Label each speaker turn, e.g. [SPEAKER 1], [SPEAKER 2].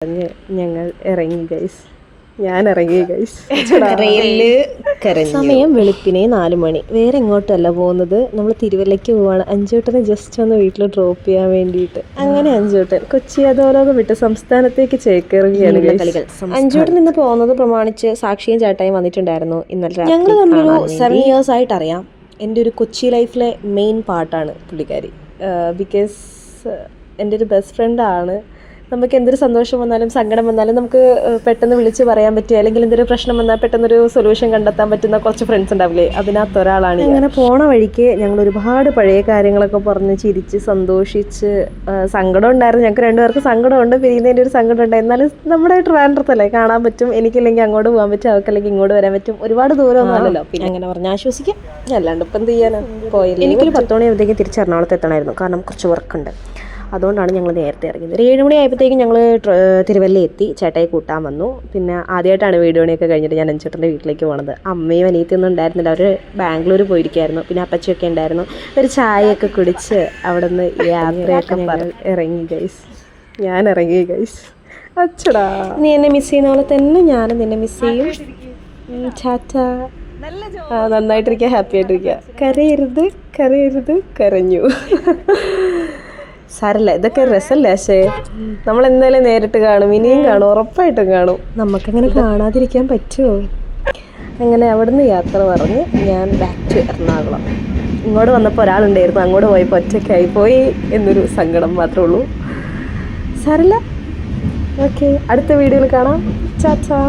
[SPEAKER 1] ഞങ്ങൾ ഇറങ്ങി ഗൈസ്. ഞാൻ ഇറങ്ങി ഗൈസ്. സമയം വെളുപ്പിനെ 4 മണി. വേറെ എങ്ങോട്ടല്ല പോകുന്നത്, നമ്മൾ തിരുവല്ലയ്ക്ക് പോവാണ്. അഞ്ചൂട്ടനെ ജസ്റ്റ് ഒന്ന് വീട്ടിൽ ഡ്രോപ്പ് ചെയ്യാൻ വേണ്ടിയിട്ട്. അങ്ങനെ അഞ്ചൂട്ടൻ കൊച്ചി അതോലോകം വിട്ട് സംസ്ഥാനത്തേക്ക് ചേക്കേറുകയാണ്. അഞ്ചൂട്ടൻ ഇന്ന് പോകുന്നത് പ്രമാണിച്ച് സാക്ഷിയും ചേട്ടായും വന്നിട്ടുണ്ടായിരുന്നു ഇന്നലെ. ഞങ്ങൾ തമ്മിലൊരു 7 years ആയിട്ട് അറിയാം. എൻ്റെ ഒരു കൊച്ചി ലൈഫിലെ മെയിൻ പാർട്ടാണ് പുള്ളിക്കാരി. ബിക്കോസ് എൻ്റെ ഒരു ബെസ്റ്റ് ഫ്രണ്ടാണ്. നമുക്ക് എന്തൊരു സന്തോഷം വന്നാലും സങ്കടം വന്നാലും നമുക്ക് പെട്ടെന്ന് വിളിച്ച് പറയാൻ പറ്റുക, അല്ലെങ്കിൽ എന്തൊരു പ്രശ്നം വന്നാൽ പെട്ടെന്നൊരു സൊല്യൂഷൻ കണ്ടെത്താൻ പറ്റുന്ന കുറച്ച് ഫ്രണ്ട്സ് ഉണ്ടാവില്ലേ, അതിനകത്ത് ഒരാളാണ്. അങ്ങനെ പോണ വഴിക്ക് ഞങ്ങൾ ഒരുപാട് പഴയ കാര്യങ്ങളൊക്കെ പറഞ്ഞ് ചിരിച്ച് സന്തോഷിച്ച്. സങ്കടം ഉണ്ടായിരുന്നു, ഞങ്ങൾക്ക് രണ്ടുപേർക്ക് സങ്കടമുണ്ട്, പിരിയുന്നതിൻ്റെ ഒരു സങ്കടം ഉണ്ട്. എന്നാലും നമ്മുടെ ട്രിവാൻഡ്രത്തല്ലേ കാണാൻ പറ്റും. എനിക്കില്ലെങ്കിൽ അങ്ങോട്ട് പോകാൻ പറ്റും, അവർക്കല്ലെങ്കിൽ ഇങ്ങോട്ട് വരാൻ പറ്റും. ഒരുപാട് ദൂരമൊന്നും അല്ലല്ലോ. പിന്നെ അങ്ങനെ പറഞ്ഞ് ആശ്വസിക്കാം, അല്ലാണ്ട് ഇപ്പം എന്ത് ചെയ്യാനാ. പോയില്ല. എനിക്കൊരു 10 മണിയാകുമ്പോഴത്തേക്കും തിരിച്ച് എറണാകുളത്ത് എത്തണമായിരുന്നു, കാരണം കുറച്ച് വർക്കുണ്ട്. അതുകൊണ്ടാണ് ഞങ്ങൾ നേരത്തെ ഇറങ്ങിയത്. ഒരു 7 മണിയായപ്പോഴത്തേക്കും ഞങ്ങൾ തിരുവല്ല എത്തി. ചേട്ടായി കൂട്ടാൻ വന്നു. പിന്നെ ആദ്യമായിട്ടാണ് വീഡിയോ പണിയൊക്കെ കഴിഞ്ഞിട്ട് ഞാൻ അഞ്ചേട്ടൻ്റെ വീട്ടിലേക്ക് പോണത്. അമ്മയും അനിയത്തിയൊന്നും ഉണ്ടായിരുന്നില്ല, അവർ ബാംഗ്ലൂർ പോയിരിക്കുകയായിരുന്നു. പിന്നെ അപ്പച്ചയൊക്കെ ഉണ്ടായിരുന്നു. ഒരു ചായയൊക്കെ കുടിച്ച് അവിടെ നിന്ന് യാത്രയൊക്കെ ഇറങ്ങി ഗൈസ്. ഞാൻ ഇറങ്ങി ഗൈസ്. അച്ചടാ, നീ എന്നെ മിസ് ചെയ്യുന്ന പോലെ തന്നെ ഞാനും നിന്നെ മിസ് ചെയ്യും. ചാറ്റ. നന്നായിട്ടിരിക്കുക, ഹാപ്പി ആയിട്ടിരിക്കുക. കരയരുത് കരയരുത്, കരഞ്ഞു. സാരല്ല, ഇതൊക്കെ രസമല്ലേ. പക്ഷേ നമ്മളെന്തായാലും നേരിട്ട് കാണും, ഇനിയും കാണും, ഉറപ്പായിട്ടും കാണും. നമുക്കങ്ങനെ കാണാതിരിക്കാൻ പറ്റുമോ? അങ്ങനെ അവിടെ നിന്ന് യാത്ര പറഞ്ഞ് ഞാൻ ബാക്ക് ടു എറണാകുളം. ഇങ്ങോട്ട് വന്നപ്പോൾ ഒരാളുണ്ടായിരുന്നു, അങ്ങോട്ട് പോയപ്പോൾ ഒറ്റയ്ക്കായി പോയി എന്നൊരു സങ്കടം മാത്രമേ ഉള്ളൂ. സാരല്ല, ഓക്കെ, അടുത്ത വീഡിയോയിൽ കാണാം. ചാച്ചാ.